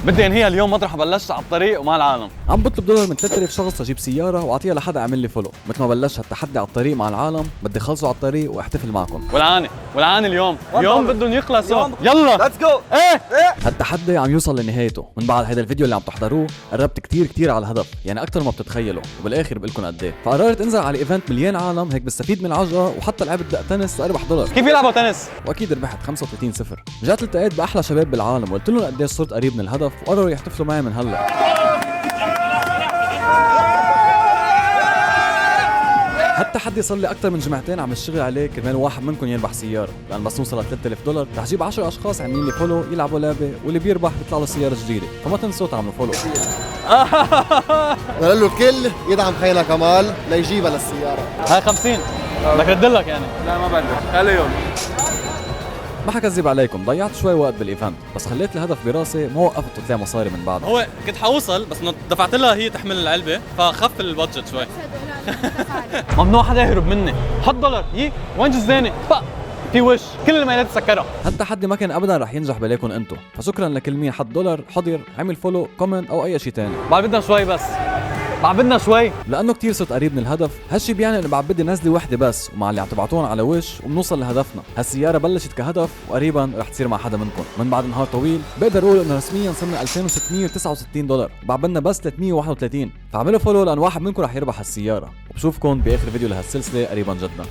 بدي انهيها اليوم مطرح بلشت على الطريق ومع العالم. عم بطلب دولار من 3000 شخص لجيب سياره واعطيها لحدا يعمل لي فولو. مثل ما بلشت التحدي على الطريق مع العالم، بدي خلصه على الطريق واحتفل معكم. والعاني اليوم بدهم يخلصوا. يلا ليتس جو. ايه هالتحدي عم يوصل لنهايته. من بعد هيدا الفيديو اللي عم تحضروه قربت كتير على الهدف، يعني اكثر ما بتتخيلوا، وبالاخر بقول لكم قد ايه. فقررت انزل على ايفنت مليان عالم، هيك بستفيد من العجقه وحتى لعبت دق تنس واربح دولار. كيف يلعبوا تنس؟ واكيد ربحت 35-0. رجعت التقيت باحلى شباب بالعالم وقلت لهم قد ايه صرت قريب من الهدف، وقرروا يحتفلوا معي من هلا. هالتحدي صار لي اكثر من جمعتين عم اشتغل عليه كرمال واحد منكم يربح سياره، لان بس نوصل ل 3000 دولار رح جيب 10 اشخاص عاملين لي فولو يلعبوا لعبه، واللي بيربح بيطلع له سياره جديده، فما تنسوا تعملوا فولو. قال له الكل يدعم خينا كمال ليجيبها للسياره. هاي 50 بدك ردلك يعني. لا ما بدك، خليهم. ما حكذب عليكم، ضيعت شوي وقت بالايفنت، بس خليت الهدف براسي ما وقفت وطلع مصاري من بعدها. هو كنت حوصل بس دفعت لها هي تحمل العلبه فخف البادجت شوي. ممنوع حدا يهرب مني. حط دولار يي وين جزاني في وش كل الميلات تسكرها. هالتحدي ما كان ابدا رح ينجح بلاكم انتم، فشكرا لكل مين حط دولار، حضر، عمل فولو، كومنت او اي شيء ثاني. بعد بدنا شوي بس، بعد بدنا شوي. لانه كتير صرت قريب من الهدف، هالشي بيعني انه بعد بدي نزله وحده بس، ومع اللي عم تبعتون على وش وبنوصل لهدفنا. هالسياره بلشت كهدف وقريبا رح تصير مع حدا منكم. من بعد نهار طويل بقدر اقول انه رسميا صرنا 2669 دولار، بعد بدنا بس 331. فاعملوا فولو لان واحد منكم رح يربح هالسياره، وبشوفكم باخر فيديو لهالسلسله قريبا جدا.